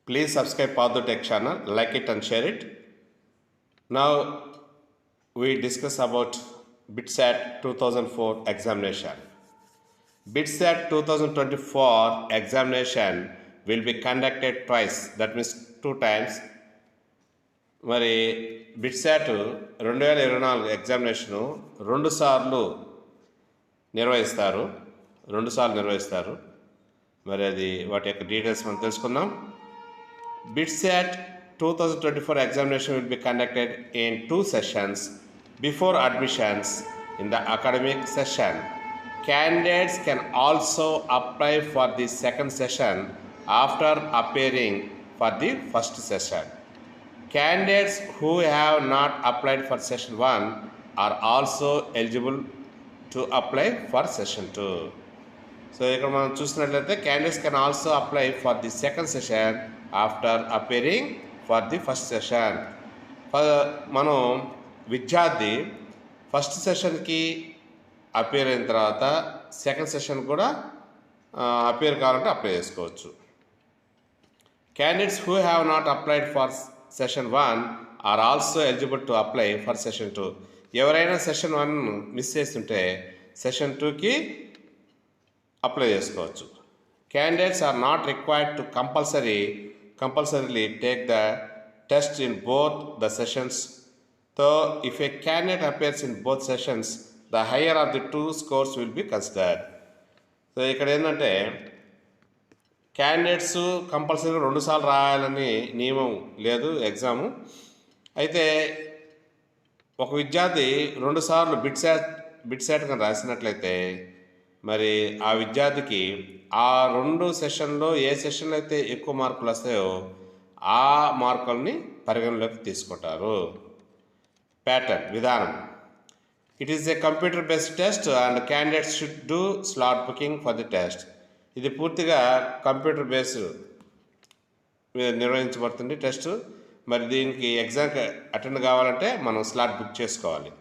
Please subscribe Padhu Tech channel, like it and share it. Now we discuss about BITSAT 2004 examination. BITSAT 2024 examination will be conducted twice, that means 2 times. మరి BITSAT 2024 examination రెండు సార్లు నిర్వహిస్తారు. మరి అది వాటి యొక్క details మనం తెలుసుకుందాం. BITSAT 2024 examination will be conducted in 2 sessions before admissions in the academic session. Candidates can also apply for the second session after appearing for the first session. Candidates who have not applied for session 1 are also eligible to apply for session 2. So ఇక్కడ మనం చూసినట్లయితే candidates can also apply for the second session after appearing for the first session. మనం విద్యార్థి first సెషన్కి appear అయిన తర్వాత second session కూడా appear కావాలంటే అప్లై చేసుకోవచ్చు. Candidates who have not applied for session 1 are also eligible to apply for session 2. ఎవరైనా session 1 miss చేస్తుంటే సెషన్ 2కి అప్లై చేసుకోవచ్చు. Candidates are not required to compulsorily take the test in both the sessions. So if A candidate appears in both sessions the higher of the 2 scores will be considered. So ఇక్కడ ఏంటంటే candidates కంపల్సరీగా 2 సార్లు రాయాలని నియమం లేదు exam. అయితే ఒక విద్యార్థి 2 సార్లు బిట్సాట్ కానీ రాసినట్లయితే మరి ఆ విద్యార్థికి ఆ 2 సెషన్లో ఏ సెషన్లో అయితే ఎక్కువ మార్కులు వస్తాయో ఆ మార్కుల్ని పరిగణలోకి తీసుకుంటారు. ప్యాటర్న్ విధానం. It is a computer based test and candidates should do slot booking for the test. ఇది పూర్తిగా కంప్యూటర్ బేస్డ్ నిర్వహించబడుతుంది టెస్ట్. మరి దీనికి ఎగ్జామ్కి అటెండ్ కావాలంటే మనం స్లాట్ బుక్ చేసుకోవాలి.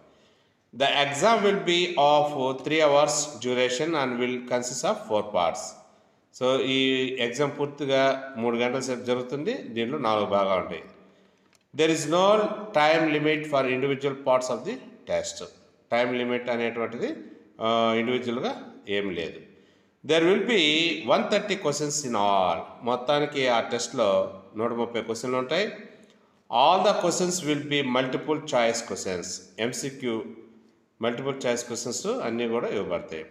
The exam will be of 3 hours duration and will consist of 4 parts. So ఈ ఎగ్జామ్ పూర్తిగా 3 గంటల సేపు జరుగుతుంది. దీంట్లో 4 భాగాలు ఉంటాయి. There is no time limit for individual parts of the test. Time limit అనేటువంటిది ఇండివిజువల్గా ఏం లేదు. There will be 130 questions in all. మొత్తానికి ఆ టెస్ట్లో 130 క్వశ్చన్లు ఉంటాయి. All the questions will be multiple choice questions. MCQ multiple choice questions అన్నీ కూడా ఇవ్వబడతాయి.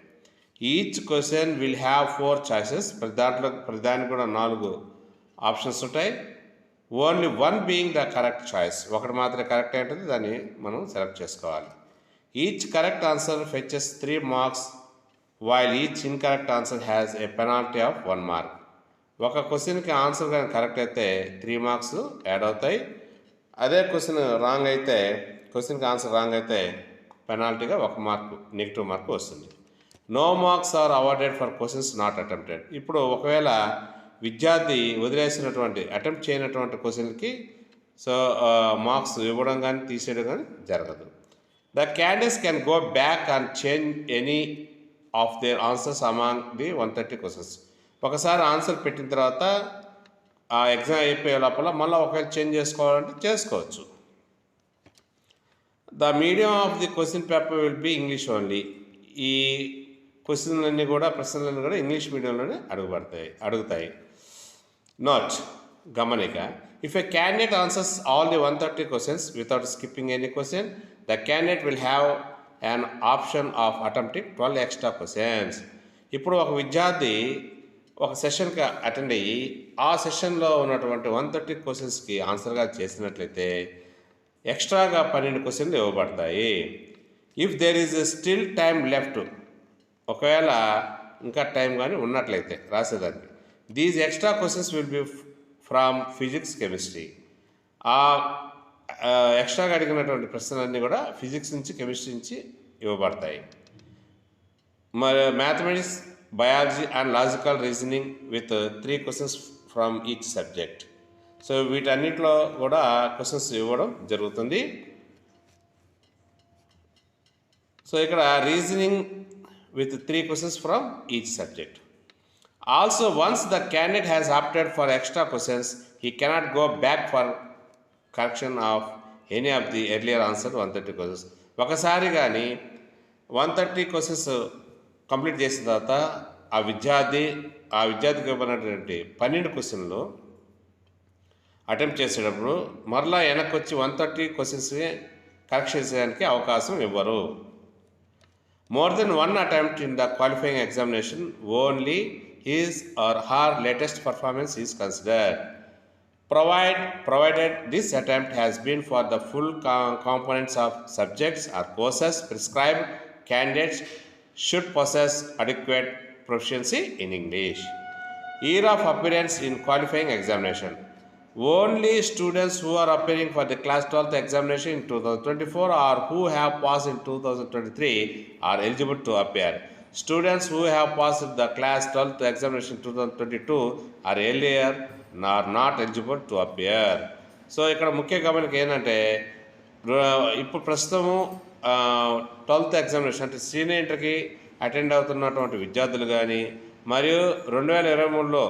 Each question will have 4 choices. ప్రతిదానికి కూడా 4 ఆప్షన్స్ ఉంటాయి. Only 1 being the correct choice. ఒకటి మాత్రమే కరెక్ట్ ఉంటుంది, దాన్ని మనం సెలెక్ట్ చేసుకోవాలి. Each correct answer fetches 3 marks while each incorrect answer has a penalty of 1 mark. ఒక క్వశ్చన్కి ఆన్సర్ కానీ కరెక్ట్ అయితే 3 మార్క్స్ యాడ్ అవుతాయి. అదే క్వశ్చన్కి ఆన్సర్ రాంగ్ అయితే పెనాల్టీగా 1 మార్కు నెగిటివ్ మార్కు వస్తుంది. No marks are awarded for questions not attempted. ఇప్పుడు ఒకవేళ విద్యార్థి వదిలేసినటువంటి అటెంప్ట్ చేయనటువంటి క్వశ్చన్కి మార్క్స్ ఇవ్వడం కానీ తీసేయడం కానీ జరగదు. The candidates can go back and change any of their answers among the 130 questions. ఒకసారి ఆన్సర్ పెట్టిన తర్వాత ఆ ఎగ్జామ్ అయిపోయే లోపల మళ్ళీ ఒకవేళ చేంజ్ చేసుకోవాలంటే చేసుకోవచ్చు. The medium of the question paper will be English only. ఈ ప్రశ్నలన్నీ కూడా ఇంగ్లీష్ మీడియంలోనే అడుగుతాయి. నోట్ గమనిక. If a candidate answers all the 130 questions without skipping any question the candidate will have an option of attempting 12 extra questions. ఇప్పుడు ఒక విద్యార్థి ఒక సెషన్కి attend అయ్యి ఆ సెషన్లో ఉన్నటువంటి 130 క్వశ్చన్స్కి ఆన్సర్గా చేసినట్లయితే ఎక్స్ట్రాగా 12 క్వశ్చన్లు ఇవ్వబడతాయి. If there is still time left, ఒకవేళ ఇంకా టైం కానీ ఉన్నట్లయితే రాసేదానికి, these extra questions will be from physics chemistry. ఆ ఎక్స్ట్రాగా అడిగినటువంటి ప్రశ్నలన్నీ కూడా ఫిజిక్స్ నుంచి కెమిస్ట్రీ నుంచి ఇవ్వబడతాయి. మరి mathematics, biology and logical reasoning with 3 questions from each subject. So వీటన్నిటిలో కూడా క్వశ్చన్స్ ఇవ్వడం జరుగుతుంది. సో ఇక్కడ reasoning with 3 questions from each subject. Also, once the candidate has opted for extra questions, he cannot go back for correction of any of the earlier answered 130 questions. ఒకసారి కానీ 130 questions complete చేసిన తర్వాత ఆ విద్యార్థికి ఇవ్వబడినటువంటి 12 క్వశ్చన్లు attempt చేసేటప్పుడు మరలా వెనక్కి వచ్చి 130 క్వశ్చన్స్ని కరెక్షన్ చేయడానికి అవకాశం ఇవ్వరు. More than one attempt in the qualifying examination, only his or her latest performance is considered. Provided this attempt has been for the full components of subjects or courses prescribed, candidates should possess adequate proficiency in English. Year of appearance in qualifying examination. Only students who are appearing for the class 12th examination in 2024 or who have passed in 2023 are eligible to appear. Students who have passed the class 12th examination in 2022 are earlier are not eligible to appear. So ఇక్కడ ముఖ్య గమనిక ఏంటంటే ఇప్పుడు ప్రస్తుతము 12th examination అంటే senior ఇంటర్కి attend అవుతున్నటువంటి విద్యార్థులు కానీ మరియు 2023లో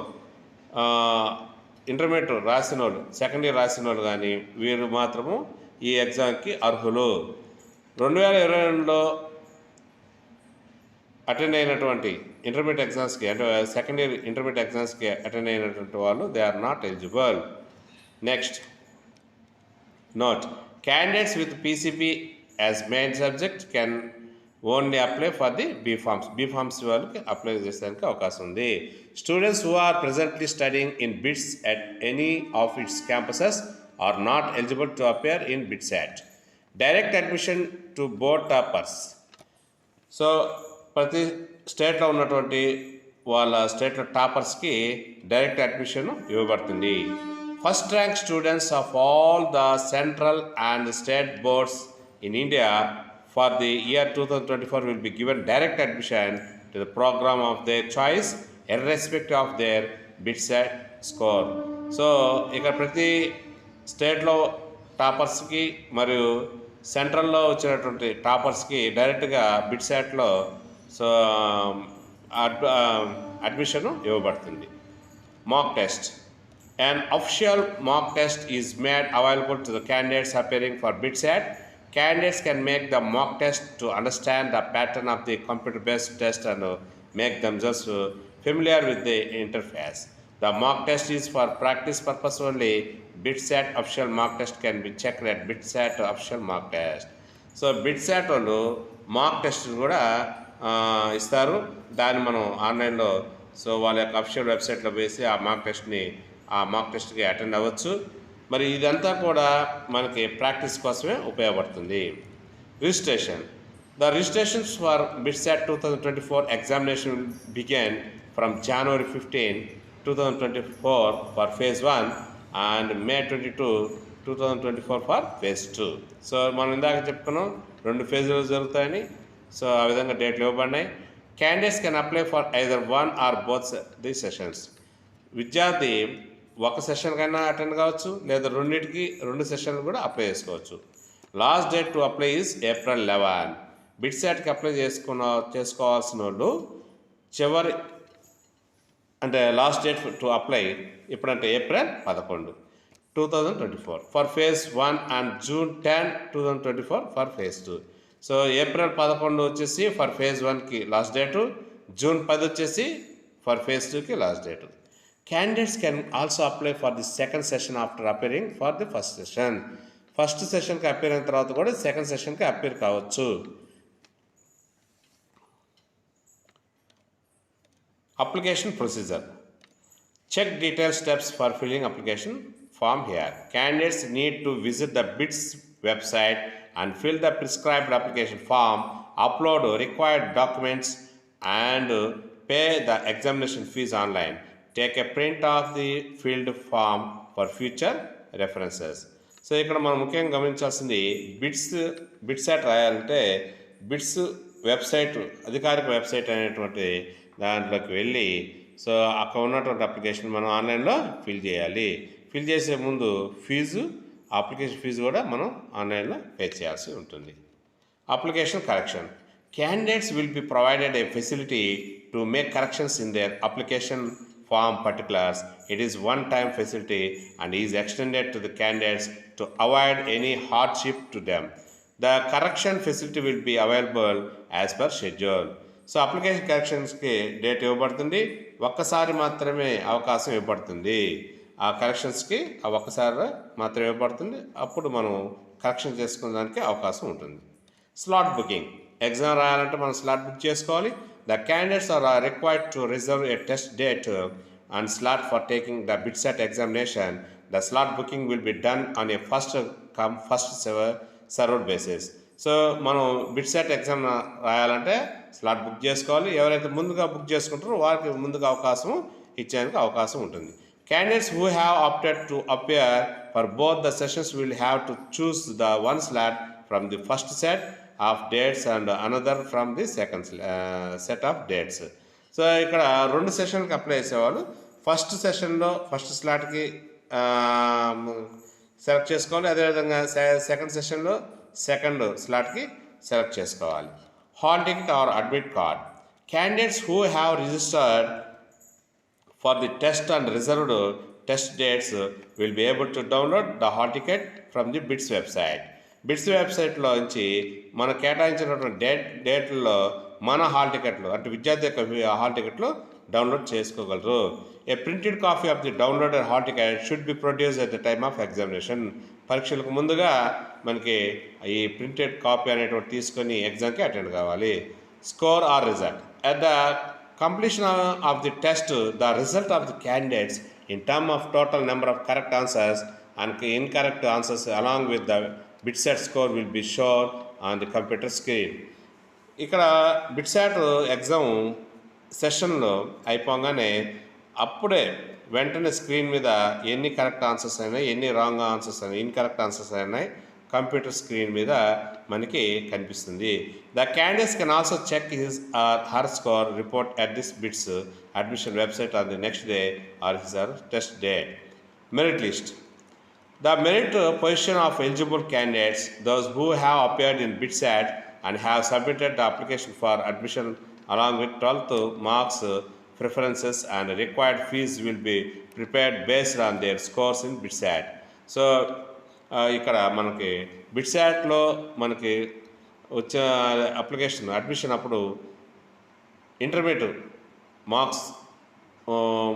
ఇంటర్మీడియట్ రాసిన వాళ్ళు సెకండ్ ఇయర్ రాసిన వాళ్ళు కానీ వీరు మాత్రము ఈ ఎగ్జామ్కి అర్హులు. 2022లో అటెండ్ అయినటువంటి ఇంటర్మీడియట్ ఎగ్జామ్స్కి అంటే సెకండ్ ఇయర్ ఇంటర్మీడియట్ ఎగ్జామ్స్కి అటెండ్ అయినటువంటి వాళ్ళు they are not eligible. Next note, candidates with PCP as main subject can only apply for the B Pharms వాళ్ళకి అప్లై చేసేదానికి అవకాశం ఉంది. Students who are presently studying in BITS at any of its campuses are not eligible to appear in BITSAT. Direct admission to board toppers. So ప్రతి స్టేట్లో ఉన్నటువంటి వాళ్ళ స్టేట్లో టాపర్స్కి డైరెక్ట్ అడ్మిషన్ ఇవ్వబడుతుంది. First rank students of all the central and state boards in India for the year 2024 will be given direct admission to the program of their choice irrespective of their BITSAT score. So ఇక్కడ ప్రతి స్టేట్లో టాపర్స్కి మరియు సెంట్రల్లో వచ్చినటువంటి టాపర్స్కి డైరెక్ట్గా బిట్సాట్లో so admission ఇవ్వబడుతుంది. Mock test. An official mock test is made available to the candidates appearing for BITSAT. Candidates can make the mock test to understand the pattern of the computer-based test and make themselves familiar with the interface. The mock test is for practice purpose only. BITSAT official mock test can be checked at BITSAT official mock test. So BITSAT వాళ్ళు mock test కూడా ఇస్తారు. దాన్ని మనం ఆన్లైన్లో so వాళ్ళ యొక్క official వెబ్సైట్లో వేసి ఆ మాక్ టెస్ట్కి అటెండ్ అవ్వచ్చు. మరి ఇదంతా కూడా మనకి ప్రాక్టీస్ కోసమే ఉపయోగపడుతుంది. Registration. The registrations for BITSAT 2024 examination will begin from January 15, 2024 for phase 1 and May 22, 2024 for phase 2. So మనం ఇందాక చెప్పుకున్నాం 2 ఫేజ్లు జరుగుతాయని. సో ఆ విధంగా డేట్లు ఇవ్వబడినాయి. Candidates can apply for either one or both the sessions. విద్యార్థి ఒక సెషన్ కైనా అటెండ్ కావచ్చు లేదా 2 సెషన్లు కూడా అప్లై చేసుకోవచ్చు. Last date to apply is April 11. బిట్సాట్కి అప్లై చేసుకోవాల్సిన వాళ్ళు చివరి అంటే లాస్ట్ డేట్ టు అప్లై ఎప్పుడంటే April 11, 2024 for phase 1 and June 10, 2024 for phase 2. So April 11 వచ్చేసి ఫర్ ఫేజ్ 1కి లాస్ట్ డేటు, June 10 వచ్చేసి ఫర్ ఫేజ్ 2కి last date. Candidates can also apply for the second session after appearing for the first session. First సెషన్కి appear అయిన తర్వాత కూడా second సెషన్కి appear కావచ్చు. Application procedure. Check detail steps for filling application form here. Candidates need to visit the BITS website and fill the prescribed application form, upload required documents and pay the examination fees online. Take a print of the filled form for future references. So ఇక్కడ మనం ముఖ్యంగా గమనించాల్సింది BITSAT రాయాలంటే bits website అధికారిక website అనేటువంటి దాంట్లోకి వెళ్ళి so అక్కడ ఉన్నటువంటి అప్లికేషన్ మనం ఆన్లైన్లో ఫిల్ చేయాలి. ఫిల్ చేసే ముందు అప్లికేషన్ ఫీజు కూడా మనం ఆన్లైన్లో పే చేయాల్సి ఉంటుంది. Application correction. Candidates will be provided a facility to make corrections in their application form particulars. It is one-time facility and is extended to the candidates to avoid any hardship to them. The correction facility will be available as per schedule. So application కరెక్షన్స్కి date ఇవ్వబడుతుంది, ఒక్కసారి మాత్రమే అవకాశం ఇవ్వబడుతుంది. ఆ కరెక్షన్స్కి ఆ ఒక్కసారి మాత్రమే ఇవ్వబడుతుంది, అప్పుడు మనం కరెక్షన్ చేసుకునేదానికి అవకాశం ఉంటుంది. స్లాట్ బుకింగ్, ఎగ్జామ్ రాయాలంటే మనం స్లాట్ బుక్ చేసుకోవాలి. The candidates are required to reserve a test date and slot for taking the BITSAT examination. The slot booking will be done on a first served basis. So మనం BITSAT exam రాయాలంటే slot book చేసుకోవాలి. ఎవరైతే ముందుగా book చేసుకుంటారో వారికి ముందుగా అవకాశం ఇచ్చేందుకు అవకాశం ఉంటుంది. Candidates who have opted to appear for both the sessions will have to choose the one slot from the first set of dates and another from the second set of dates. So ఇక్కడ 2 సెషన్కి apply చేసేవాళ్ళు first సెషన్లో first స్లాట్కి select చేసుకోవాలి, అదేవిధంగా second సెషన్లో second స్లాట్కి select చేసుకోవాలి. Hall ticket or admit card. Candidates who have registered for the test and reserved test dates will be able to download the hall ticket from the BITS website. BITS వెబ్సైట్లో నుంచి మనం కేటాయించినటువంటి డేట్లలో మన hall టికెట్లు అంటే విద్యార్థి యొక్క హాల్ టికెట్లు డౌన్లోడ్ చేసుకోగలరు. A printed copy of the downloaded hall ticket should be produce at the time of examination. పరీక్షలకు ముందుగా మనకి ఈ ప్రింటెడ్ కాపీ అనేటువంటి తీసుకొని ఎగ్జామ్కి అటెండ్ కావాలి. Score or result. At the completion of the test, the result of the candidates in terms of total number of correct answers and incorrect answers along with the BITSAT score will be shown on the computer screen. ఇక్కడ BITSAT exam సెషన్లో అయిపోగానే అప్పుడే వెంటనే screen మీద ఎన్ని correct answers అయినాయి, ఎన్ని wrong answers అయినాయి, ఇన్కరెక్ట్ ఆన్సర్స్ అయినాయి కంప్యూటర్ స్క్రీన్ మీద మనకి కనిపిస్తుంది. The candidates can also check his or her score report at this BITS admission website on the next day or his or test day. Merit list. The merit position of eligible candidates those who have appeared in BITSAT and have submitted the application for admission along with 12th marks, preferences and required fees will be prepared based on their scores in BITSAT. So ఇక్కడ మనకి బిట్సాట్లో మనకి వచ్చే application admission అప్పుడు intermediate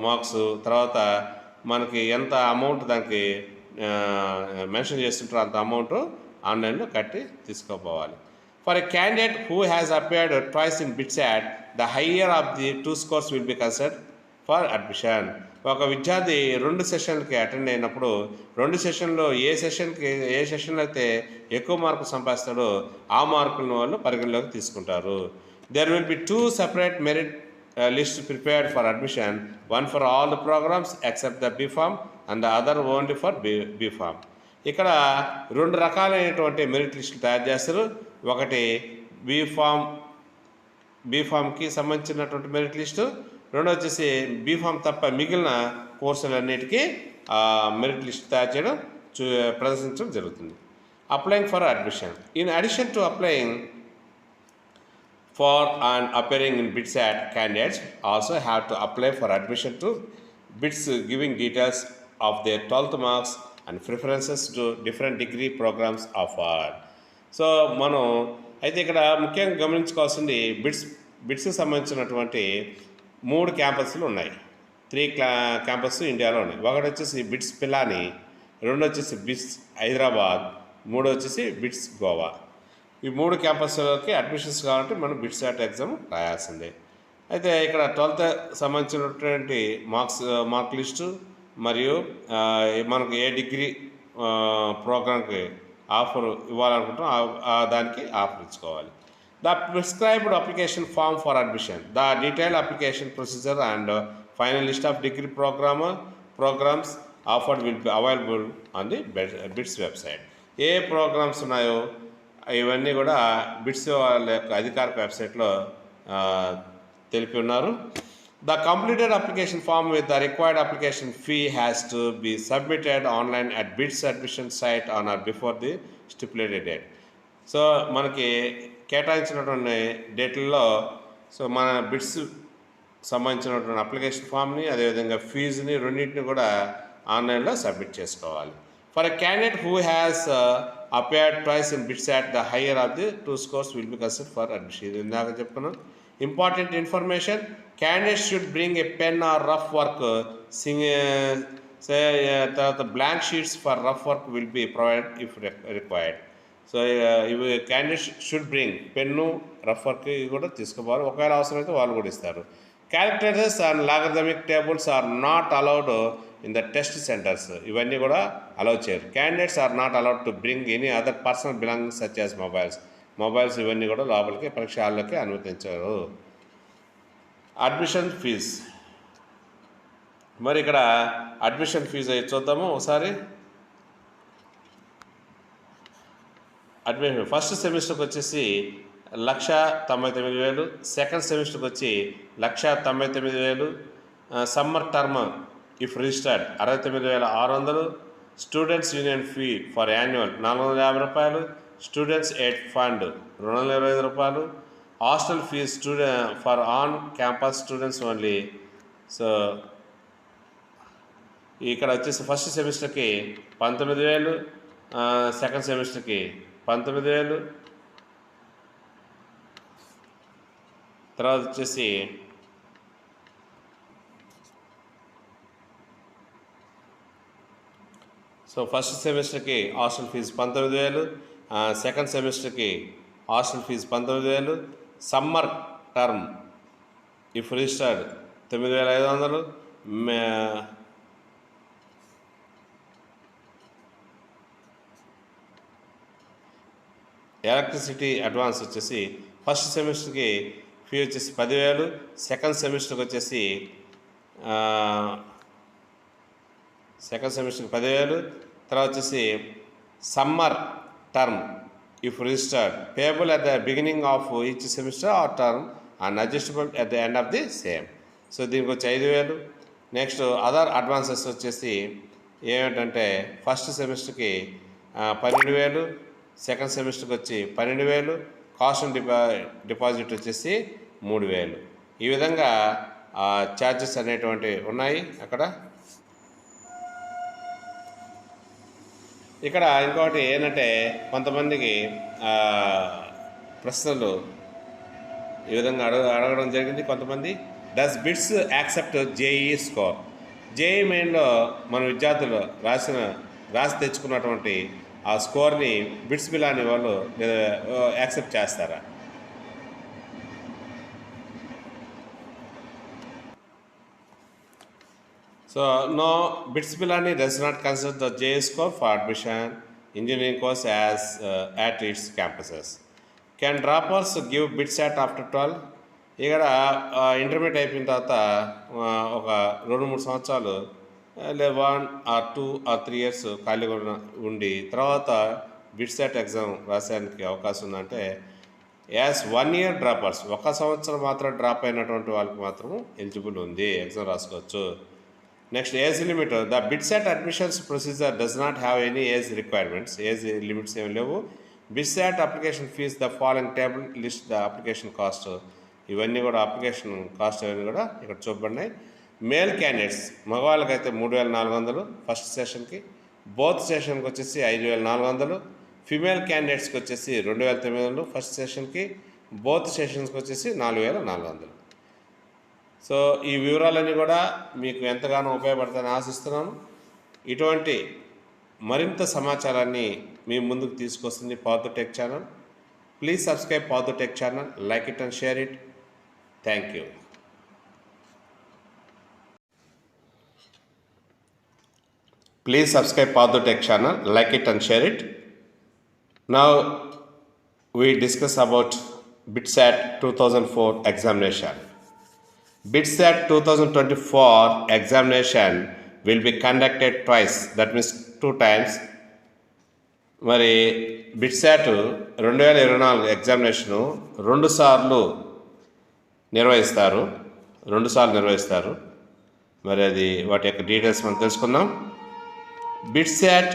marks తర్వాత మనకి ఎంత amount దానికి mention చేస్తుంటారో అంత అమౌంట్ ఆన్లైన్లో కట్టి తీసుకోపోవాలి. For a candidate who has appeared twice in BITSAT, the higher of the 2 scores will be considered for admission. ఒక విద్యార్థి 2 సెషన్లకి అటెండ్ అయినప్పుడు 2 సెషన్లో ఏ సెషన్లో అయితే ఎక్కువ మార్కులు సంపాదిస్తాడో ఆ మార్కులను వాళ్ళు పరిగణలోకి తీసుకుంటారు. There will be 2 separate merit list prepared for admission, one for all the programmes except the B Pharm and the other only for B Pharm. ఇక్కడ 2 రకాలైనటువంటి మెరిట్ లిస్టులు తయారు చేస్తారు. ఒకటి బీఫామ్కి సంబంధించినటువంటి మెరిట్ లిస్టు, రెండో వచ్చేసి బీఫామ్ తప్ప మిగిలిన కోర్సులన్నిటికీ మెరిట్ లిస్ట్ తయారు చేయడం ప్రదర్శించడం జరుగుతుంది. Applying for admission. In addition to applying for and appearing in BITSAT, candidates also have to apply for admission to BITS giving details of their 12th marks and preferences to different degree programs offered. So మనం అయితే ఇక్కడ ముఖ్యంగా గమనించుకోవాల్సింది బిట్స్కి సంబంధించినటువంటి 3 క్యాంపస్లు ఉన్నాయి. 3 campus ఇండియాలో ఉన్నాయి. ఒకటి వచ్చేసి బిట్స్ పిలాని, 2 వచ్చేసి బిట్స్ హైదరాబాద్, 3 వచ్చేసి బిట్స్ గోవా. ఈ 3 క్యాంపస్లకి అడ్మిషన్స్ కావాలంటే మనం బిట్సాట్ ఎగ్జామ్ రాయాల్సిందే. అయితే ఇక్కడ 12th సంబంధించినటువంటి మార్క్ లిస్టు మరియు మనకు ఏ డిగ్రీ ప్రోగ్రామ్కి ఆఫర్ ఇవ్వాలనుకుంటాం దానికి ఆఫర్ ఇచ్చుకోవాలి. The prescribed application form for admission. The detail application procedure and final list of degree programmes offered will be available on the BITS website. ఏ programmes ఉన్నాయో ఇవన్నీ కూడా బిట్స్ వాళ్ళ యొక్క అధికారిక వెబ్సైట్లో తెలిపి ఉన్నారు. The completed application form with the required application fee has to be submitted online at BITS admission site on or before the stipulated date. So మనకి కేటాయించినటువంటి డేట్లలో సో మన బిట్స్ సంబంధించినటువంటి అప్లికేషన్ ఫామ్ని అదేవిధంగా ఫీజుని రెండింటిని కూడా ఆన్లైన్లో సబ్మిట్ చేసుకోవాలి. For a candidate who has appeared twice in BITSAT the higher of the 2 scores will be considered for admission. ఇది ఇందాక చెప్పుకున్నాం. Important information, candidate should bring a pen or rough work తర్వాత blank sheets for rough work will be provide if required. So ఇవి candidate should bring pen rough work ఇవి కూడా తీసుకోవాలి. ఒకవేళ అవసరమైతే వాళ్ళు కూడా ఇస్తారు. Calculators and logarithmic tables are not allowed in the test centres. ఇవన్నీ కూడా అలౌ చేయరు. Candidates are not allowed to bring any other personal belongings such as mobiles ఇవన్నీ కూడా లోపలికి పరీక్ష హాల్లోకి అనుమతించారు. అడ్మిషన్ ఫీజ్, మరి ఇక్కడ అడ్మిషన్ ఫీజు చూద్దాము ఒకసారి. అడ్మిషన్ ఫస్ట్ సెమిస్టర్కి వచ్చేసి 1,99,000, సెకండ్ సెమిస్టర్కి వచ్చి 1,99,000, summer term if registered 69,600, students union fee for annual 450 రూపాయలు, స్టూడెంట్స్ ఎయిడ్ ఫండ్ 225 రూపాయలు, hostel fees for on campus students only. So ఇక్కడ వచ్చేసి ఫస్ట్ సెమిస్టర్కి 19,000, సెకండ్ సెమిస్టర్కి 19,000, తర్వాత వచ్చేసి సో ఫస్ట్ సెమిస్టర్కి హాస్టల్ ఫీజు 19,000, సెకండ్ సెమిస్టర్కి hostel fee 19,000, summer term if registered 9,500, electricity advance వచ్చేసి first సెమిస్టర్కి ఫీ వచ్చేసి 10,000, సెకండ్ సెమిస్టర్కి వచ్చేసి 10,000, తర్వాత వచ్చేసి summer term if registered payable at the beginning of each semester or term and adjustable at the end of the same. So దీనికి వచ్చి 5,000. Next other advances వచ్చేసి ఏమిటంటే ఫస్ట్ సెమిస్టర్కి 12,000, సెకండ్ సెమిస్టర్కి వచ్చి 12,000, కాస్ట్ అండ్ డిపాజిట్ వచ్చేసి 3,000. ఈ విధంగా ఛార్జెస్ అనేటువంటివి ఉన్నాయి అక్కడ. ఇక్కడ ఇంకొకటి ఏంటంటే కొంతమందికి ప్రశ్నలు ఈ విధంగా అడగడం జరిగింది. కొంతమంది does BITS accept JEE score. JEE మెయిన్లో మన విద్యార్థులు రాసి తెచ్చుకున్నటువంటి ఆ స్కోర్ని బిట్స్ బిలాని వాళ్ళు యాక్సెప్ట్ చేస్తారా? So no, bits Pilani does not consider the JEE score for admission engineering course as at its campuses. Can droppers give BITSAT after 12? ఇక్కడ ఇంటర్మీడియట్ అయిపోయిన తర్వాత ఒక 2-3 సంవత్సరాలు 1 or 2 or 3 years ఖాళీగా ఉండి తర్వాత బిట్సాట్ ఎగ్జామ్ రాసేందుకు అవకాశం ఉందంటే యాజ్ 1 year డ్రాపర్స్, 1 సంవత్సరం మాత్రం డ్రాప్ అయినటువంటి వాళ్ళకి మాత్రం ఎలిజిబుల్ ఉంది, ఎగ్జామ్ రాసుకోవచ్చు. Next age limit. The BITSAT admissions procedure does not have any age requirements. Age limits ఏమి లేవు. BITSAT application fees the following table list the application cost. ఇవన్నీ కూడా అప్లికేషన్ కాస్ట్ అవన్నీ కూడా ఇక్కడ చూపబడినాయి. మేల్ క్యాండిడేట్స్ మగవాళ్ళకైతే 3,400 ఫస్ట్ సెషన్కి, బోత్ సెషన్కి వచ్చేసి 5,400, ఫిమేల్ క్యాండిడేట్స్కి వచ్చేసి 2,900 ఫస్ట్ సెషన్కి, బోత్ సెషన్స్కి వచ్చేసి 4,400. సో ఈ వివరాలన్నీ కూడా మీకు ఎంతగానో ఉపయోగపడతాయని ఆశిస్తున్నాను. ఇటువంటి మరింత సమాచారాన్ని మీ ముందుకు తీసుకొస్తుంది Partha tech channel. Please subscribe Partha tech channel, like it and share it. Thank you. Please subscribe Paadu Tech channel, like it and share it. Now we discuss about BITSAT 2004 examination. BITSAT 2024 examination will be conducted twice, that means 2 times. మరి BITSAT 2024 examination 2 సార్లు నిర్వహిస్తారు. మరి అది వాటి యొక్క details మనం తెలుసుకుందాం. BITSAT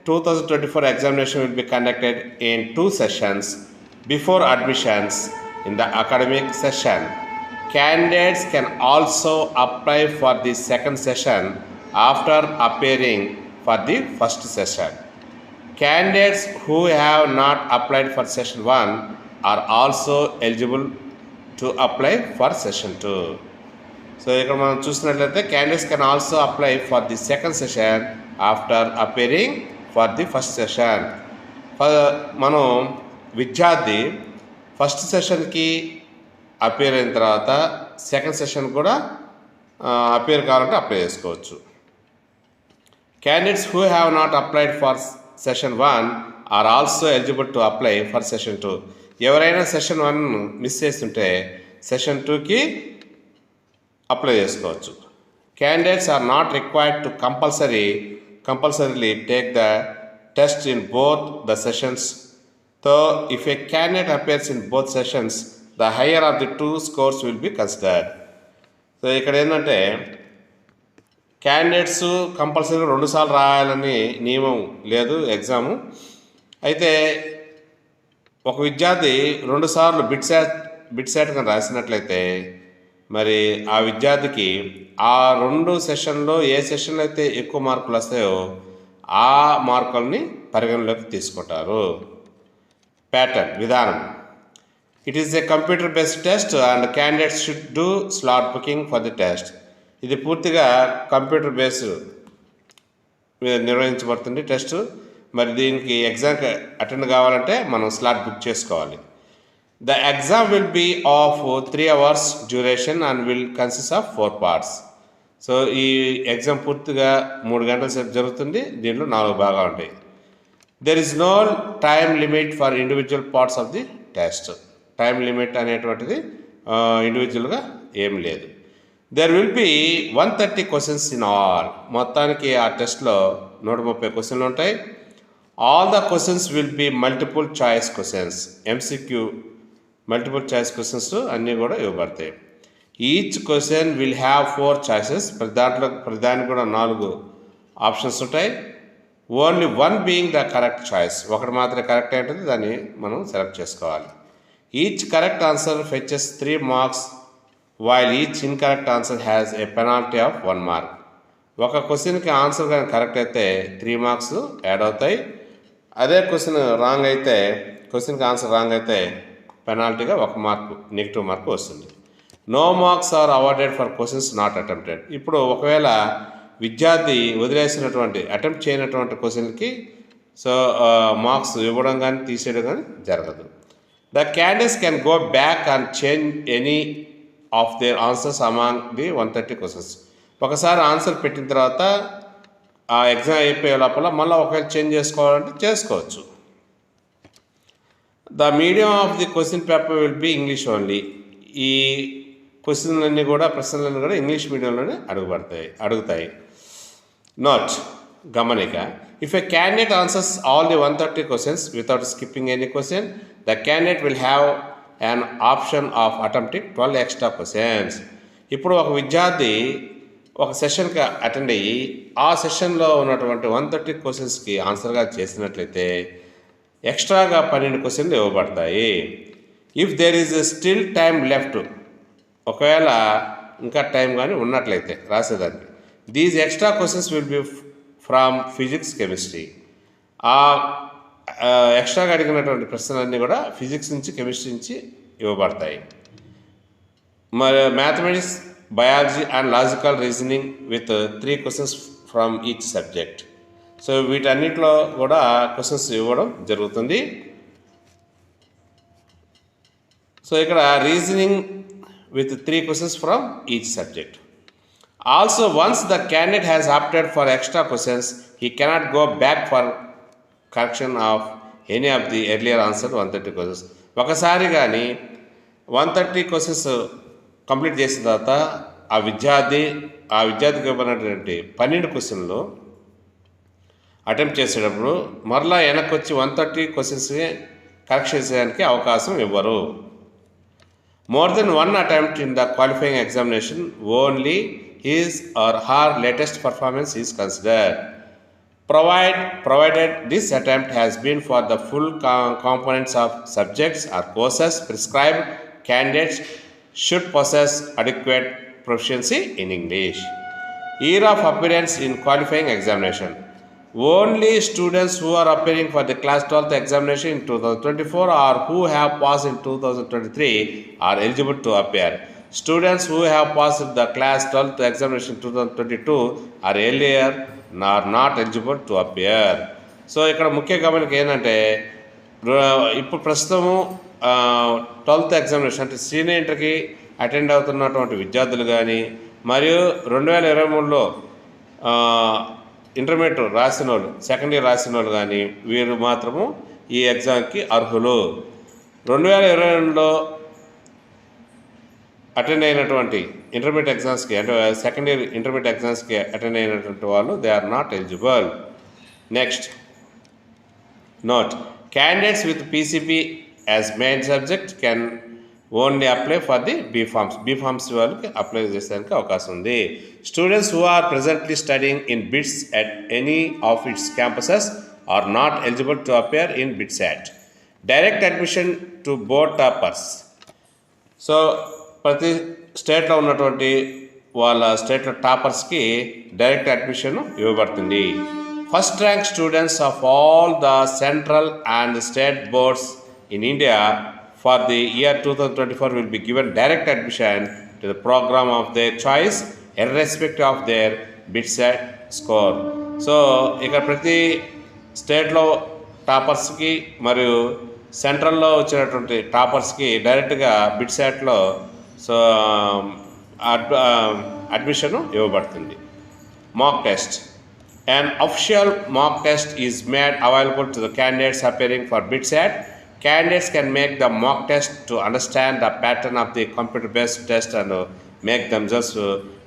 2024 examination will be conducted in 2 sessions before admissions in the academic session. Candidates can also apply for the second session after appearing for the first session. Candidates who have not applied for session 1 are also eligible to apply for session 2. So ఇక్కడ మనం చూసినట్లయితే candidates can also apply for the second session after appearing for the first session. మనం విద్యార్థి first సెషన్కి appear అయిన తర్వాత second session కూడా appear కావాలంటే అప్లై చేసుకోవచ్చు. Candidates who have not applied for session 1 are also eligible to apply for session 2. ఎవరైనా session 1 miss చేస్తుంటే సెషన్ 2కి అప్లై చేసుకోవచ్చు. Candidates are not required to compulsorily take the test in both the sessions. So if A candidate appears in both sessions the higher of the 2 scores will be considered. So ఇక్కడ ఏంటంటే candidates compulsory 2 సార్లు రాయాలని నియమం లేదు exam. అయితే ఒక విద్యార్థి 2 సార్లు బిట్ సెట్ కానీ రాసినట్లయితే మరి ఆ విద్యార్థికి ఆ 2 సెషన్లో ఏ సెషన్లో అయితే ఎక్కువ మార్కులు వస్తాయో ఆ మార్కుల్ని పరిగణలోకి తీసుకుంటారు. ప్యాటర్న్ విధానం. It is a computer based test and candidates should do slot booking for the test. ఇది పూర్తిగా కంప్యూటర్ బేస్డ్ నిర్వహించబడుతుంది టెస్ట్. మరి దీనికి ఎగ్జామ్కి అటెండ్ కావాలంటే మనం స్లాట్ బుక్ చేసుకోవాలి. The exam will be of 3 hours duration and will consist of 4 parts. So ఈ ఎగ్జామ్ పూర్తిగా 3 గంటల సేపు జరుగుతుంది. దీంట్లో 4 భాగాలు ఉంటాయి. There is no time limit for individual parts of the test. Time limit అనేటువంటిది ఇండివిజువల్గా ఏం లేదు. There will be 130 questions in all. మొత్తానికి ఆ టెస్ట్లో 130 క్వశ్చన్లు ఉంటాయి. All the questions will be multiple choice questions. MCQ multiple choice questions అన్నీ కూడా ఇవ్వబడతాయి. Each question will have 4 choices. ప్రతిదానికి కూడా 4 ఆప్షన్స్ ఉంటాయి. Only 1 being the correct choice. ఒకటి మాత్రమే కరెక్ట్ ఏంటంటే దాన్ని మనం సెలెక్ట్ చేసుకోవాలి. Each correct answer fetches 3 marks while each incorrect answer has a penalty of 1 mark. ఒక క్వశ్చన్కి ఆన్సర్ కానీ కరెక్ట్ అయితే 3 మార్క్స్ యాడ్ అవుతాయి. అదే క్వశ్చన్కి ఆన్సర్ రాంగ్ అయితే పెనాల్టీగా 1 మార్కు నెగిటివ్ మార్కు వస్తుంది. No marks are awarded for questions not attempted. ఇప్పుడు ఒకవేళ విద్యార్థి వదిలేసినటువంటి అటెంప్ట్ చేయనటువంటి క్వశ్చన్కి మార్క్స్ ఇవ్వడం కానీ తీసేయడం కానీ జరగదు. The candidates can go back and change any of their answers among the 130 questions. ఒకసారి ఆన్సర్ పెట్టిన తర్వాత ఆ ఎగ్జామ్ అయిపోయే లోపల మళ్ళీ ఒకవేళ చేంజ్ చేసుకోవాలంటే చేసుకోవచ్చు. The medium of the question paper will be English only. ఈ ప్రశ్నలన్నీ కూడా ఇంగ్లీష్ మీడియంలోనే అడుగుతాయి. నోట్ గమనిక. If a candidate answers all the 130 questions without skipping any question the candidate will have an option of attempting 12 extra questions. ఇప్పుడు ఒక విద్యార్థి ఒక సెషన్కి attend అయ్యి ఆ సెషన్లో ఉన్నటువంటి 130 క్వశ్చన్స్కి ఆన్సర్గా చేసినట్లయితే ఎక్స్ట్రాగా 12 క్వశ్చన్లు ఇవ్వబడతాయి. If there is still time left, ఒకవేళ ఇంకా టైం కానీ ఉన్నట్లయితే రాసేదానికి, these extra questions will be from physics chemistry. ఆ ఎక్స్ట్రాగా అడిగినటువంటి ప్రశ్నలన్నీ కూడా ఫిజిక్స్ నుంచి కెమిస్ట్రీ నుంచి ఇవ్వబడతాయి. మరి mathematics, biology and logical reasoning with 3 questions from each subject. So వీటన్నిటిలో కూడా క్వశ్చన్స్ ఇవ్వడం జరుగుతుంది. సో ఇక్కడ reasoning with 3 questions from each subject. Also once the candidate has opted for extra questions he cannot go back for correction of any of the earlier answer 130 questions. ఒకసారి కానీ 130 questions complete చేసిన తర్వాత ఆ విద్యార్థికి ఇవ్వబడినటువంటి 12 క్వశ్చన్లు attempt చేసేటప్పుడు మరలా వెనక్కి వచ్చి 130 క్వశ్చన్స్ని కరెక్ట్ చేసేదానికి అవకాశం ఇవ్వరు. More than 1 attempt in the qualifying examination only his or her latest performance is considered. Provided this attempt has been for the full components of subjects or courses prescribed, candidates should possess adequate proficiency in English. Year of appearance in qualifying examination. Only students who are appearing for the class 12th examination in 2024 or who have passed in 2023 are eligible to appear. Students who have passed the class 12th examination in 2022 are earlier are not eligible to appear. So ఇక్కడ ముఖ్య గమనిక ఏంటంటే ఇప్పుడు ప్రస్తుతము 12th examination అంటే senior ఇంటర్కి attend అవుతున్నటువంటి విద్యార్థులు కానీ మరియు 2023లో ఇంటర్మీడియట్ రాసిన వాళ్ళు సెకండ్ ఇయర్ రాసిన వాళ్ళు కానీ వీరు మాత్రము ఈ ఎగ్జామ్కి అర్హులు. 2022లో అటెండ్ అయినటువంటి ఇంటర్మీడియట్ ఎగ్జామ్స్కి అంటే సెకండ్ ఇయర్ ఇంటర్మీడియట్ ఎగ్జామ్స్కి అటెండ్ అయినటువంటి వాళ్ళు they are not eligible. Next note, candidates with PCP as main subject can only apply for the B-Pharms వాళ్ళకి అప్లై చేసేందుకు అవకాశం ఉంది. Students who are presently studying in BITS at any of its campuses are not eligible to appear in BITSAT. Direct admission to board toppers. So ప్రతి స్టేట్లో ఉన్నటువంటి వాళ్ళ స్టేట్లో టాపర్స్కి డైరెక్ట్ అడ్మిషన్ ఇవ్వబడుతుంది. First rank students of all the central and state boards in India for the year 2024 will be given direct admission to the program of their choice irrespective of their BITSAT score. So ఇక్కడ ప్రతి స్టేట్లో టాపర్స్కి మరియు సెంట్రల్లో వచ్చినటువంటి టాపర్స్కి డైరెక్ట్గా BITSATలో so admission ఇవ్వబడుతుంది. Mock test. An official mock test is made available to the candidates appearing for BITSAT. Candidates can make the mock test to understand the pattern of the computer-based test and make themselves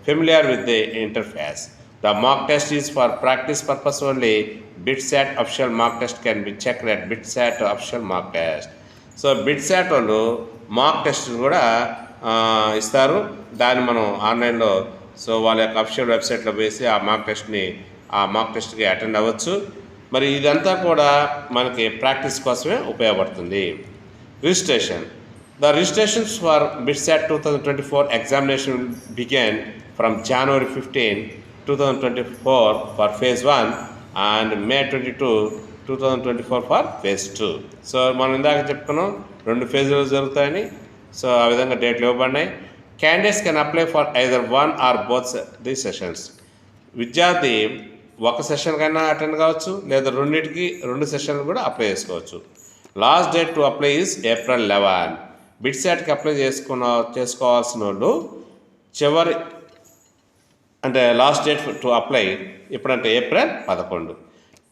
familiar with the interface. The mock test is for practice purpose only. BITSAT official mock test can be checked at BITSAT official mock test. So BITSAT వాళ్ళు mock test కూడా ఇస్తారు. దాన్ని మనం ఆన్లైన్లో so వాళ్ళ యొక్క official వెబ్సైట్లో వేసి ఆ మాక్ టెస్ట్కి అటెండ్ అవ్వచ్చు. మరి ఇదంతా కూడా మనకి ప్రాక్టీస్ కోసమే ఉపయోగపడుతుంది. Registration. The registrations for BITSAT 2024 examination will begin from January 15, 2024 for phase 1 and May 22, 2024 for phase 2. So మనం ఇందాక చెప్పుకున్నాం 2 ఫేజులు జరుగుతాయని. సో ఆ విధంగా డేట్లు ఇవ్వబడినాయి. Candidates can apply for either one or both the sessions. విద్యార్థి ఒక సెషన్ కైనా అటెండ్ కావచ్చు లేదా 2 సెషన్లు కూడా అప్లై చేసుకోవచ్చు. Last date to apply is April 11. BITSATకి అప్లై చేసుకోవాల్సిన వాళ్ళు చివరి అంటే లాస్ట్ డేట్ టు అప్లై ఎప్పుడంటే April 11,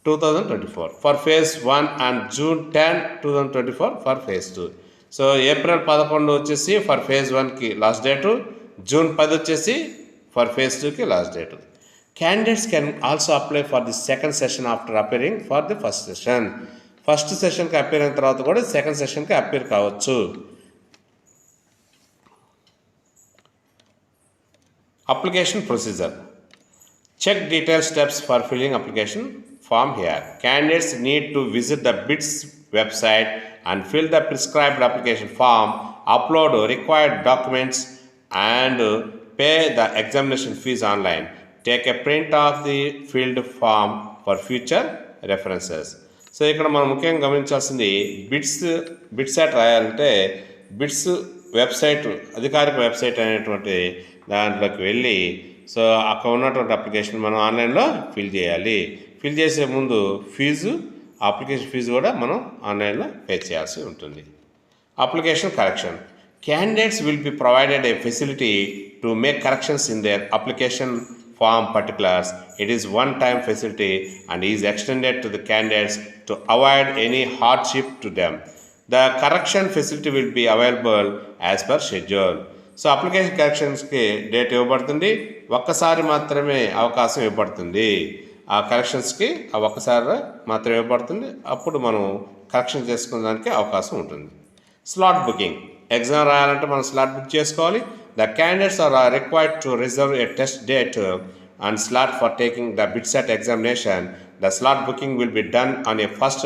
2024 for phase 1 and June 10, 2024 for phase 2. So April 11 వచ్చేసి ఫర్ phase 1కి లాస్ట్ డేటు, June 10 వచ్చేసి ఫర్ phase 2కి last date. Candidates can also apply for the second session after appearing for the first session. First సెషన్కి appear అయిన తర్వాత కూడా second సెషన్కి appear కావచ్చు. Application procedure. Check detail steps for filling application form here. Candidates need to visit the BITS website and fill the prescribed application form, upload required documents and pay the examination fees online. Take a print of the filled form for future references. So ఇక్కడ మనం ముఖ్యంగా గమనించాల్సింది BITSAT రాయాలంటే BITS website అధికారిక website అనేటువంటి దాంట్లోకి వెళ్ళి so అక్కడ ఉన్నటువంటి అప్లికేషన్ మనం ఆన్లైన్లో ఫిల్ చేయాలి. ఫిల్ చేసే ముందు అప్లికేషన్ ఫీజు కూడా మనం ఆన్లైన్లో పే చేయాల్సి ఉంటుంది. Application correction. Candidates will be provided a facility to make corrections in their application form particulars. It is one-time facility and is extended to the candidates to avoid any hardship to them. The correction facility will be available as per schedule. So application కరెక్షన్స్కి date ఇవ్వబడుతుంది, ఒక్కసారి మాత్రమే అవకాశం ఇవ్వబడుతుంది. ఆ కరెక్షన్స్కి ఒక్కసారి మాత్రమే ఇవ్వబడుతుంది, అప్పుడు మనం కరెక్షన్ చేసుకునేదానికి అవకాశం ఉంటుంది. Slot booking. ఎగ్జామ్ రాయాలంటే మనం స్లాట్ బుక్ చేసుకోవాలి. The candidates are required to reserve a test date and slot for taking the BITSAT examination. The slot booking will be done on a first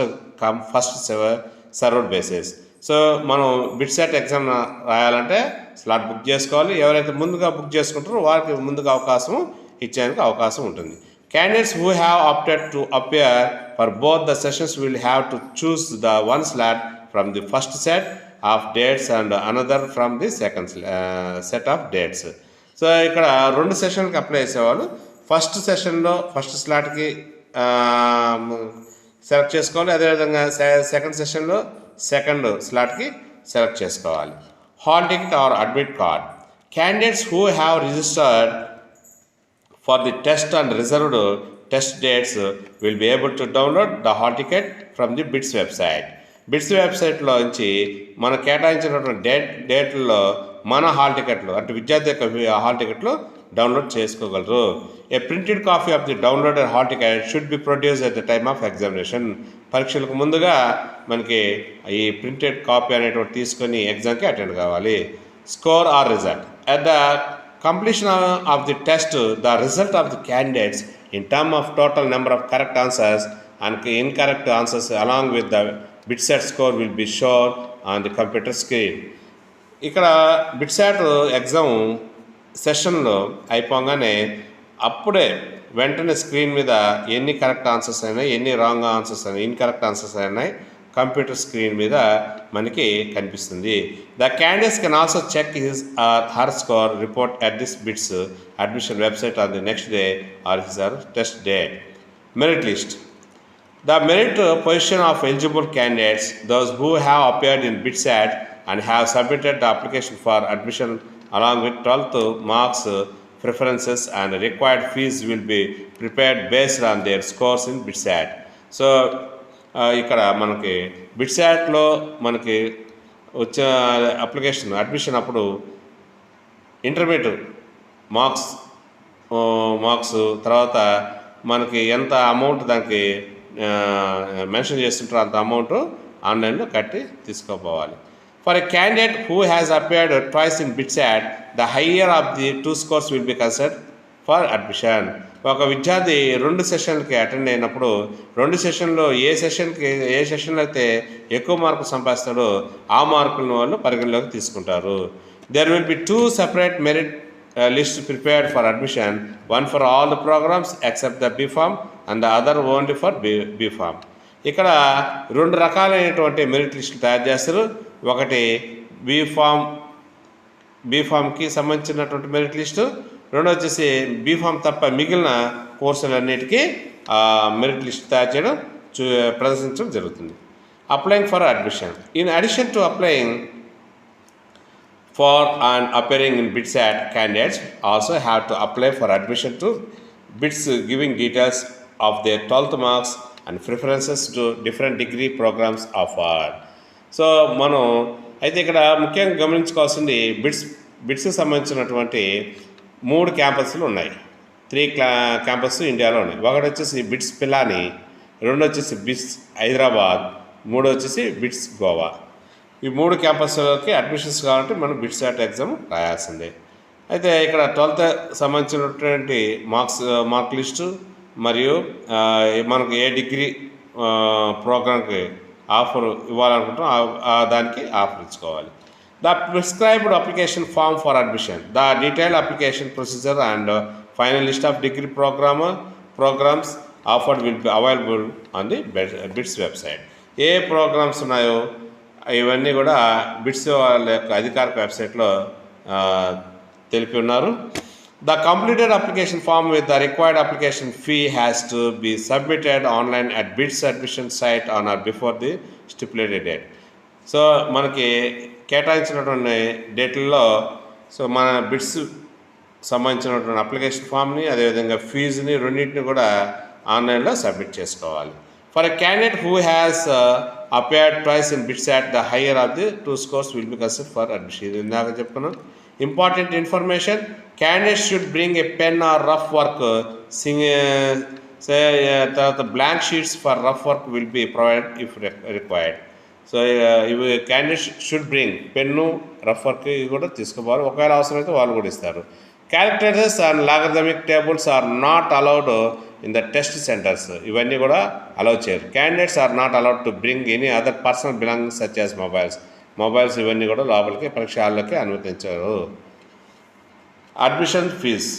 served basis. So మనం BITSAT exam రాయాలంటే slot book చేసుకోవాలి. ఎవరైతే ముందుగా book చేసుకుంటారో వారికి ముందుగా అవకాశం ఇచ్చేందుకు అవకాశం ఉంటుంది. Candidates who have opted to appear for both the sessions will have to choose the one slot from the first set of dates and another from the second set of dates. So ఇక్కడ 2 సెషన్కి apply చేసేవాళ్ళు first సెషన్లో first స్లాట్కి select చేసుకోవాలి. అదేవిధంగా second సెషన్లో second స్లాట్కి select చేసుకోవాలి. Hall ticket or admit card. Candidates who have registered for the test and reserved test dates will be able to download the hall ticket from the BITS website. BITS వెబ్సైట్లో నుంచి మనం కేటాయించినటువంటి డేట్లలో మన hall టికెట్లు అంటే విద్యార్థి యొక్క హాల్ టికెట్లు డౌన్లోడ్ చేసుకోగలరు. A printed copy of the downloaded hall ticket should be produce at the time of examination. పరీక్షలకు ముందుగా మనకి ఈ ప్రింటెడ్ కాపీ అనేటువంటి తీసుకొని ఎగ్జామ్కి అటెండ్ కావాలి. Score or result. At the completion of the test, the result of the candidates in terms of total number of correct answers and incorrect answers along with the BITSAT score will be shown on the computer screen. ఇక్కడ BITSAT exam సెషన్లో అయిపోగానే అప్పుడే వెంటనే screen మీద ఎన్ని correct answers అయినాయి, ఎన్ని wrong answers అయినాయి, ఇన్కరెక్ట్ ఆన్సర్స్ అయినాయి కంప్యూటర్ స్క్రీన్ మీద మనకి కనిపిస్తుంది. The candidates can also check his or her score report at this BITS admission website on the next day or his or test day. Merit list. The merit position of eligible candidates those who have appeared in BITSAT and have submitted the application for admission along with 12th marks preferences and required fees will be prepared based on their scores in BITSAT. So ఇక్కడ మనకి బిట్సాట్లో మనకి వచ్చే admission అప్పుడు intermediate marks తర్వాత మనకి ఎంత amount దానికి mention చేస్తుంటారో అంత అమౌంట్ ఆన్లైన్లో కట్టి తీసుకోపోవాలి. For a candidate who has appeared twice in BITSAT the higher of the 2 scores will be considered for admission. ఒక విద్యార్థి 2 సెషన్లకి అటెండ్ అయినప్పుడు 2 సెషన్లో ఏ సెషన్లో అయితే ఎక్కువ మార్కులు సంపాదిస్తాడో ఆ మార్కులను వాళ్ళు పరిగణలోకి తీసుకుంటారు. There will be 2 separate merit list prepared for admission, one for all the programmes except the B Pharm and the other only for B Pharm. ఇక్కడ 2 రకాలైనటువంటి మెరిట్ లిస్టులు తయారు చేస్తారు. ఒకటి బీఫామ్కి సంబంధించినటువంటి మెరిట్ లిస్టు, రెండో వచ్చేసి బీఫామ్ తప్ప మిగిలిన కోర్సులన్నిటికీ మెరిట్ లిస్ట్ తయారు చేయడం ప్రదర్శించడం జరుగుతుంది. Applying for admission. In addition to applying for and appearing in BITSAT, candidates also have to apply for admission to BITS giving details of their 12th marks and preferences to different degree programs offered. So మనం అయితే ఇక్కడ ముఖ్యంగా గమనించుకోవాల్సింది బిట్స్కి సంబంధించినటువంటి 3 క్యాంపస్లు ఉన్నాయి. 3 campus ఇండియాలో ఉన్నాయి. ఒకటి వచ్చేసి బిట్స్ పిలాని, 2 వచ్చేసి బిట్స్ హైదరాబాద్, 3 వచ్చేసి బిట్స్ గోవా. ఈ 3 క్యాంపస్లకి అడ్మిషన్స్ కావాలంటే మనం బిట్సాట్ ఎగ్జామ్ రాయాల్సిందే. అయితే ఇక్కడ 12th సంబంధించినటువంటి మార్క్ లిస్టు మరియు మనకు ఏ డిగ్రీ ప్రోగ్రామ్కి ఆఫర్ ఇవ్వాలనుకుంటాం దానికి ఆఫర్ ఇచ్చుకోవాలి. The prescribed application form for admission, the detailed application procedure and final list of degree programs offered will be available on the BITS website. ఏ programmes ఉన్నాయో ఇవన్నీ కూడా బిట్స్ వాళ్ళ యొక్క అధికారిక వెబ్సైట్లో తెలిపి ఉన్నారు. The completed application form with the required application fee has to be submitted online at BITS admission site on or before the stipulated date. So మనకి కేటాయించినటువంటి డేట్లలో సో మన బిట్స్ సంబంధించినటువంటి అప్లికేషన్ ఫామ్ని అదేవిధంగా ఫీజుని రెండింటిని కూడా ఆన్లైన్లో సబ్మిట్ చేసుకోవాలి. For a candidate who has appeared twice in BITSAT, the higher of the 2 scores will be considered for admission. ఇందాక చెప్పుకున్నాం. Important information, candidate should bring a pen or rough work, తర్వాత blank sheets for rough work will be provided if required. So ఇవి candidates should bring pen, rough work ఇవి కూడా తీసుకోవాలి. ఒకవేళ అవసరమైతే వాళ్ళు కూడా ఇస్తారు. Calculators and logarithmic tables are not allowed in the test centres. ఇవన్నీ కూడా అలౌ చేయరు. Candidates are not allowed to bring any other personal belongings such as mobiles. Mobiles ఇవన్నీ కూడా లోపలికి పరీక్ష హాల్లోకి అనుమతించారు. అడ్మిషన్ ఫీజ్,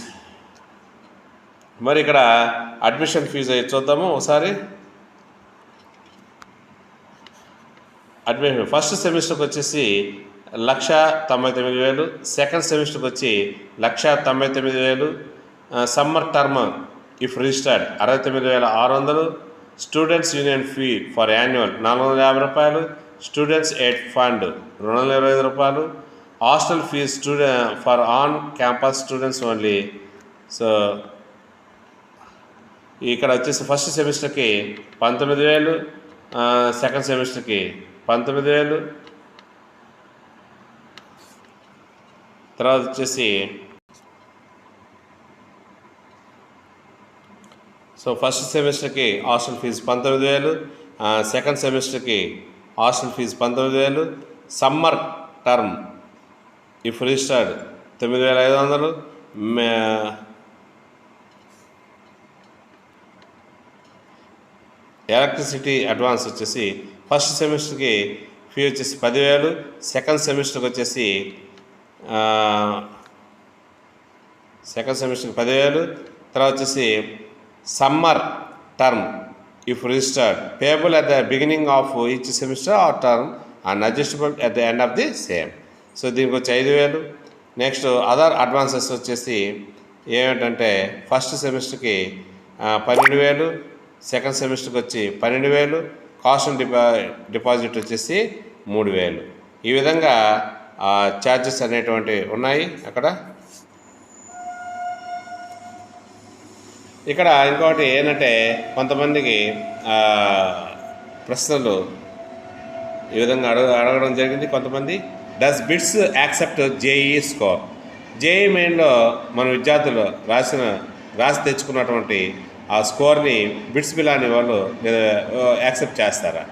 మరి ఇక్కడ అడ్మిషన్ ఫీజు చూద్దాము ఒకసారి. అడ్మిషన్ ఫస్ట్ సెమిస్టర్కి వచ్చేసి 1,99,000, సెకండ్ సెమిస్టర్కి వచ్చి 1,99,000, summer term if registered 69,600, students union fee for annual 450 రూపాయలు, స్టూడెంట్స్ ఎయిడ్ ఫండ్ 225 రూపాయలు, hostel fees for on campus students only. So ఇక్కడ వచ్చేసి ఫస్ట్ సెమిస్టర్కి 19,000, సెకండ్ సెమిస్టర్కి 19,000, తర్వాత వచ్చేసి సో ఫస్ట్ సెమిస్టర్కి హాస్టల్ ఫీజు 19,000, సెకండ్ సెమిస్టర్కి hostel fee 19,000, summer term if registered 9,500, electricity advance వచ్చేసి first సెమిస్టర్కి ఫీ వచ్చేసి 10,000, సెకండ్ సెమిస్టర్కి వచ్చేసి 10,000, తర్వాత వచ్చేసి summer term if registered payable at the beginning of each semester or term and adjustable at the end of the same. So దీనికి వచ్చి 5,000. Next other advances వచ్చేసి ఏమిటంటే ఫస్ట్ సెమిస్టర్కి 12,000, సెకండ్ సెమిస్టర్కి వచ్చి 12,000, కాస్ట్ అండ్ డిపాజిట్ వచ్చేసి 3,000. ఈ విధంగా ఛార్జెస్ అనేటువంటివి ఉన్నాయి అక్కడ. ఇక్కడ ఇంకోటి ఏంటంటే కొంతమందికి ప్రశ్నలు ఈ విధంగా అడగడం జరిగింది. కొంతమంది does BITS accept JEE score? JEE మెయిన్లో మన విద్యార్థులు రాసి తెచ్చుకున్నటువంటి ఆ స్కోర్ని బిట్స్ బిలాని వాళ్ళు యాక్సెప్ట్ చేస్తారా?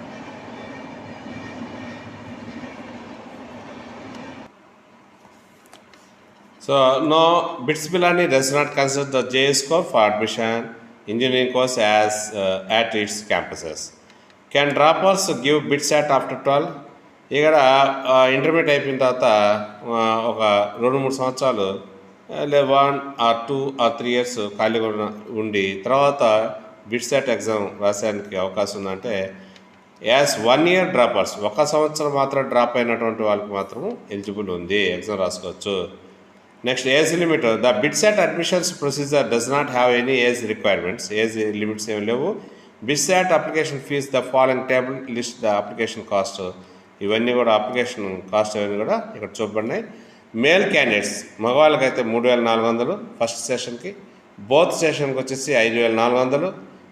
So no, bits Pilani does not consider the JEE score for admission engineering course as at its campuses. Can droppers give BITSAT after 12? ఇక్కడ ఇంటర్మీడియట్ అయిపోయిన తర్వాత ఒక 2-3 సంవత్సరాలు 1 or 2 or 3 years ఖాళీగా ఉండి తర్వాత బిట్సాట్ ఎగ్జామ్ రాసేదానికి అవకాశం ఉందంటే యాజ్ 1 year డ్రాపర్స్, 1 సంవత్సరం మాత్రం డ్రాప్ అయినటువంటి వాళ్ళకి మాత్రం ఎలిజిబుల్ ఉంది, ఎగ్జామ్ రాసుకోవచ్చు. Next age limit. The BITSAT admissions procedure does not have any age requirements. Age limits ఏమి లేవు. BITSAT application fees the following table list the application cost. ఇవన్నీ కూడా అప్లికేషన్ కాస్ట్ అవన్నీ కూడా ఇక్కడ చూపబడినాయి. మేల్ క్యాండిడేట్స్ మగవాళ్ళకైతే 3,400 ఫస్ట్ సెషన్కి, బోత్ సెషన్కి వచ్చేసి 5,400,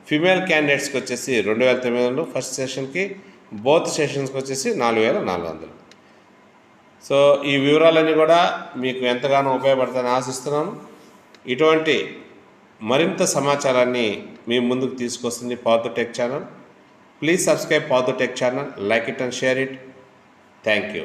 ఫిమేల్ క్యాండిడేట్స్కి వచ్చేసి 2,900 ఫస్ట్ సెషన్కి, బోత్ సెషన్స్కి వచ్చేసి 4,400. సో ఈ వివరాలన్నీ కూడా మీకు ఎంతగానో ఉపయోగపడతాయని ఆశిస్తున్నాను. ఇటువంటి మరింత సమాచారాన్ని మీ ముందుకు తీసుకొస్తుంది power tech channel. Please subscribe power tech channel, like it and share it. Thank you.